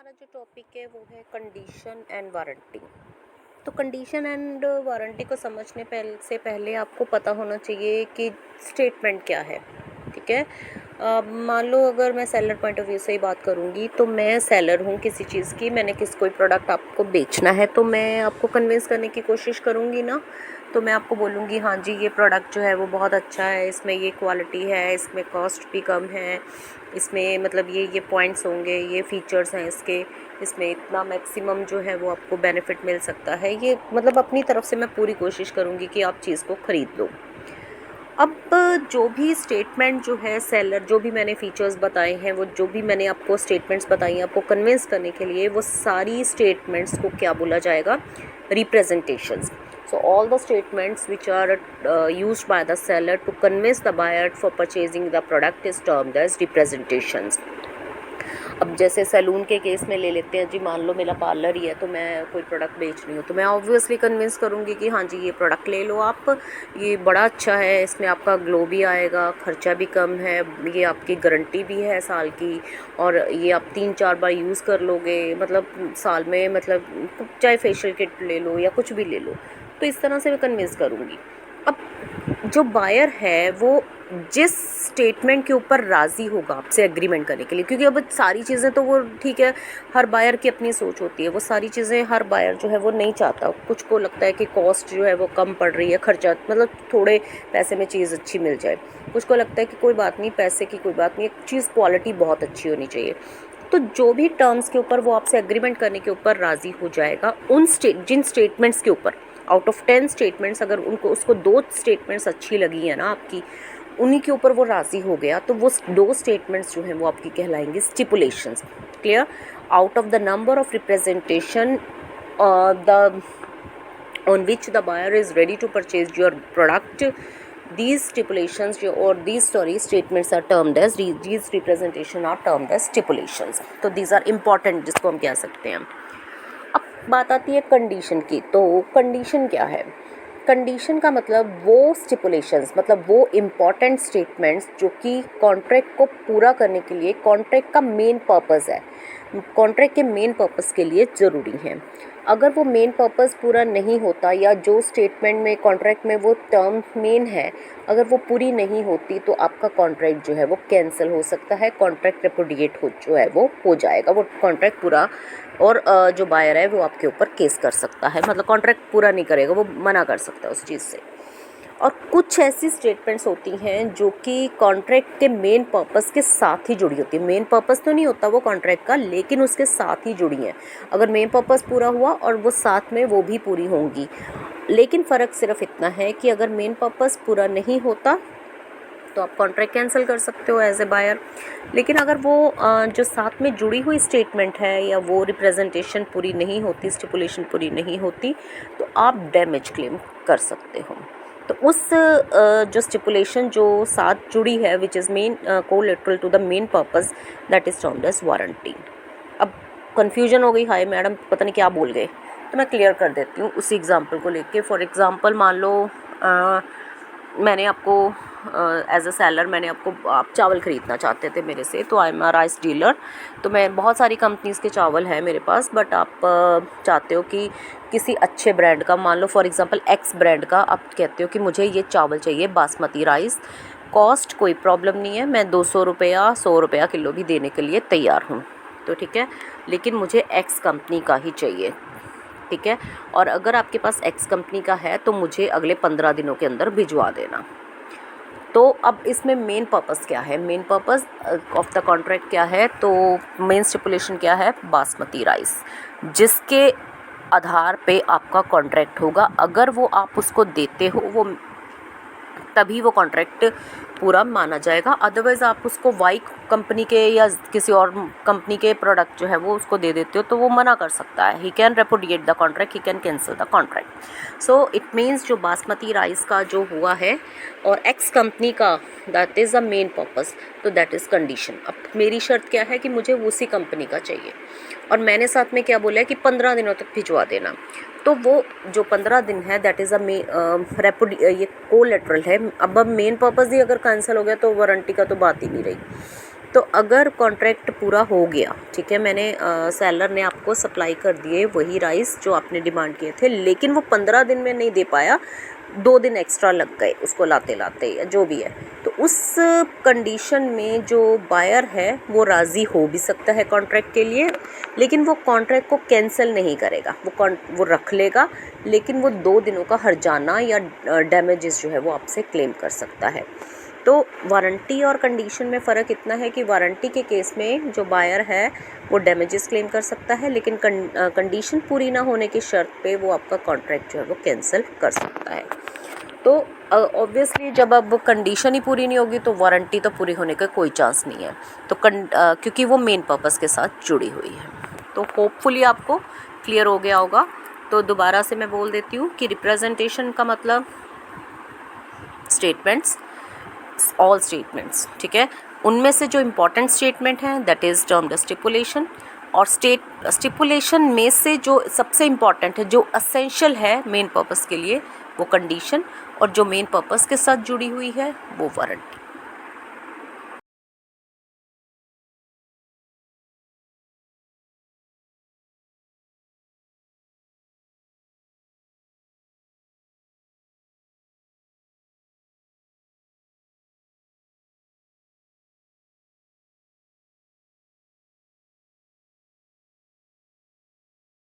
हमारा जो टॉपिक है वो है कंडीशन एंड वारंटी। तो कंडीशन एंड वारंटी को समझने से पहले आपको पता होना चाहिए कि स्टेटमेंट क्या है। ठीक है। मान लो अगर मैं सेलर पॉइंट ऑफ व्यू से ही बात करूँगी तो मैं सेलर हूँ किसी चीज़ की, मैंने कोई प्रोडक्ट आपको बेचना है तो मैं आपको कन्विंस करने की कोशिश करूँगी ना। तो मैं आपको बोलूँगी हाँ जी ये प्रोडक्ट जो है वो बहुत अच्छा है, इसमें ये क्वालिटी है, इसमें कॉस्ट भी कम है, इसमें मतलब ये पॉइंट्स होंगे, ये फीचर्स हैं इसमें इतना मैक्सिमम जो है वो आपको बेनिफिट मिल सकता है। ये मतलब अपनी तरफ से मैं पूरी कोशिश करूँगी कि आप चीज़ को ख़रीद लो। अब जो भी स्टेटमेंट जो है सेलर, जो भी मैंने फ़ीचर्स बताए हैं, वो जो भी मैंने आपको स्टेटमेंट्स बताई हैं आपको कन्विंस करने के लिए, वो सारी स्टेटमेंट्स को क्या बोला जाएगा? Representations. So all the statements which are used by the seller to convince the buyer for purchasing the product is termed as representations. अब जैसे सैलून के केस में ले लेते हैं जी, मान लो मेरा पार्लर ही है तो मैं कोई प्रोडक्ट बेच रही हूँ तो मैं ऑब्वियसली कन्विंस करूँगी कि हाँ जी ये प्रोडक्ट ले लो आप, ये बड़ा अच्छा है, इसमें आपका ग्लो भी आएगा, खर्चा भी कम है, ये आपकी गारंटी भी है साल की, और ये आप 3-4 बार यूज़ कर लोगे, मतलब साल में, मतलब चाहे फेशियल किट ले लो या कुछ भी ले लो। तो इस तरह से मैं कन्विंस करूँगी। अब जो बायर है वो जिस स्टेटमेंट के ऊपर राज़ी होगा आपसे एग्रीमेंट करने के लिए, क्योंकि अब सारी चीज़ें तो वो ठीक है, हर बायर की अपनी सोच होती है, वो सारी चीज़ें हर बायर जो है वो नहीं चाहता। कुछ को लगता है कि कॉस्ट जो है वो कम पड़ रही है, खर्चा मतलब थोड़े पैसे में चीज़ अच्छी मिल जाए, कुछ को लगता है कि कोई बात नहीं, पैसे की कोई बात नहीं, एक चीज़ क्वालिटी बहुत अच्छी होनी चाहिए। तो जो भी टर्म्स के ऊपर वो आपसे एग्रीमेंट करने के ऊपर राज़ी हो जाएगा, जिन स्टेटमेंट्स के ऊपर आउट ऑफ 10 स्टेटमेंट्स अगर उसको 2 स्टेटमेंट्स अच्छी लगी है ना आपकी, उन्हीं के ऊपर वो राज़ी हो गया, तो वो 2 स्टेटमेंट्स जो हैं वो आपकी कहलाएंगी stipulations. Clear? Out of the number of representation the on which the buyer is ready to purchase your product, these stipulations or these statements are termed as, these representation are termed as stipulations. तो these are important, जिसको हम कह सकते हैं। अब बात आती है कंडीशन की। तो कंडीशन क्या है? कंडीशन का मतलब वो स्टिपुलेशंस, मतलब वो इम्पॉर्टेंट स्टेटमेंट्स जो कि कॉन्ट्रैक्ट को पूरा करने के लिए, कॉन्ट्रैक्ट का मेन पर्पज़ है, कॉन्ट्रैक्ट के मेन पर्पज़ के लिए ज़रूरी हैं। अगर वो मेन पर्पज़ पूरा नहीं होता, या जो स्टेटमेंट में कॉन्ट्रैक्ट में वो टर्म मेन है अगर वो पूरी नहीं होती, तो आपका कॉन्ट्रैक्ट जो है वो कैंसिल हो सकता है, कॉन्ट्रैक्ट रेपुडिएट जो है वो हो जाएगा, वो कॉन्ट्रैक्ट पूरा, और जो बायर है वो आपके ऊपर केस कर सकता है, मतलब कॉन्ट्रैक्ट पूरा नहीं करेगा, वो मना कर सकता है उस चीज़ से। और कुछ ऐसी स्टेटमेंट्स होती हैं जो कि कॉन्ट्रैक्ट के मेन पर्पस के साथ ही जुड़ी होती है। मेन पर्पस तो नहीं होता वो कॉन्ट्रैक्ट का, लेकिन उसके साथ ही जुड़ी हैं। अगर मेन पर्पस पूरा हुआ और वो साथ में वो भी पूरी होंगी, लेकिन फ़र्क सिर्फ इतना है कि अगर मेन पर्पस पूरा नहीं होता तो आप कॉन्ट्रैक्ट कैंसिल कर सकते हो एज ए बायर। लेकिन अगर वो जो साथ में जुड़ी हुई स्टेटमेंट है या वो रिप्रेजेंटेशन पूरी नहीं होती, स्टिपुलेशन पूरी नहीं होती, तो आप डैमेज क्लेम कर सकते हो। तो उस जो स्टिपुलेशन जो साथ जुड़ी है, which is main collateral to the main purpose, that is termed as warranty. अब कन्फ्यूजन हो गई, हाय मैडम पता नहीं क्या बोल गए, तो मैं क्लियर कर देती हूँ उसी एग्जांपल को लेके। फॉर एग्जांपल मान लो मैंने आपको एज अ सेलर, मैंने आपको, आप चावल ख़रीदना चाहते थे मेरे से, तो I am a rice dealer, तो मैं बहुत सारी कंपनीज़ के चावल हैं मेरे पास, बट आप चाहते हो कि किसी अच्छे ब्रांड का, मान लो फॉर एग्जांपल एक्स ब्रांड का, आप कहते हो कि मुझे ये चावल चाहिए बासमती राइस, कॉस्ट कोई प्रॉब्लम नहीं है, मैं 200 रुपया 100 रुपया किलो भी देने के लिए तैयार हूँ, तो ठीक है, लेकिन मुझे एक्स कंपनी का ही चाहिए। ठीक है, और अगर आपके पास एक्स कंपनी का है तो मुझे अगले 15 दिनों के अंदर भिजवा देना। तो अब इसमें मेन पर्पस क्या है? Main purpose of the contract क्या है? तो मेन स्टिपुलेशन क्या है? बासमती राइस, जिसके आधार पे आपका कॉन्ट्रैक्ट होगा। अगर वो आप उसको देते हो, वो तभी वो कॉन्ट्रैक्ट पूरा माना जाएगा, अदरवाइज़ आप उसको वाई कंपनी के या किसी और कंपनी के प्रोडक्ट जो है वो उसको दे देते हो तो वो मना कर सकता है। He can repudiate the contract, he can cancel the contract. So it means जो बासमती राइस का जो हुआ है और एक्स कंपनी का, that is the main purpose, तो दैट इज़ कंडीशन। अब मेरी शर्त क्या है कि मुझे उसी कंपनी का चाहिए, और मैंने साथ में क्या बोला है कि 15 दिनों तक भिजवा देना। तो वो जो 15 दिन है, दैट इज़ ये कोलैटरल है। अब मेन पर्पस ही अगर कैंसिल हो गया तो वारंटी का तो बात ही नहीं रही। तो अगर कॉन्ट्रैक्ट पूरा हो गया, ठीक है, मैंने सेलर ने आपको सप्लाई कर दिए वही राइस जो आपने डिमांड किए थे, लेकिन वो 15 दिन में नहीं दे पाया, 2 दिन एक्स्ट्रा लग गए उसको लाते लाते या जो भी है, तो उस कंडीशन में जो बायर है वो राज़ी हो भी सकता है कॉन्ट्रैक्ट के लिए, लेकिन वो कॉन्ट्रैक्ट को कैंसिल नहीं करेगा, वो रख लेगा, लेकिन वो 2 दिनों का हर्जाना या डैमेजेस जो है वो आपसे क्लेम कर सकता है। तो वारंटी और कंडीशन में फ़र्क इतना है कि वारंटी के केस में जो बायर है वो डैमेजेस क्लेम कर सकता है, लेकिन कंडीशन पूरी ना होने की शर्त पे वो आपका कॉन्ट्रैक्ट जो है वो कैंसिल कर सकता है। तो ऑब्वियसली जब अब कंडीशन ही पूरी नहीं होगी तो वारंटी तो पूरी होने का कोई चांस नहीं है, तो क्योंकि वो मेन पर्पस के साथ जुड़ी हुई है। तो होपफुली आपको क्लियर हो गया होगा। तो दोबारा से मैं बोल देती हूँ कि रिप्रेजेंटेशन का मतलब स्टेटमेंट्स, ऑल स्टेटमेंट्स, ठीक है, उनमें से जो इम्पॉर्टेंट स्टेटमेंट है दैट इज़ टर्म्ड स्टिपुलेशन, और स्टिपुलेशन में से जो सबसे इम्पॉर्टेंट है, जो असेंशियल है मेन पर्पस के लिए, वो कंडीशन, और जो मेन पर्पस के साथ जुड़ी हुई है वो वारंटी।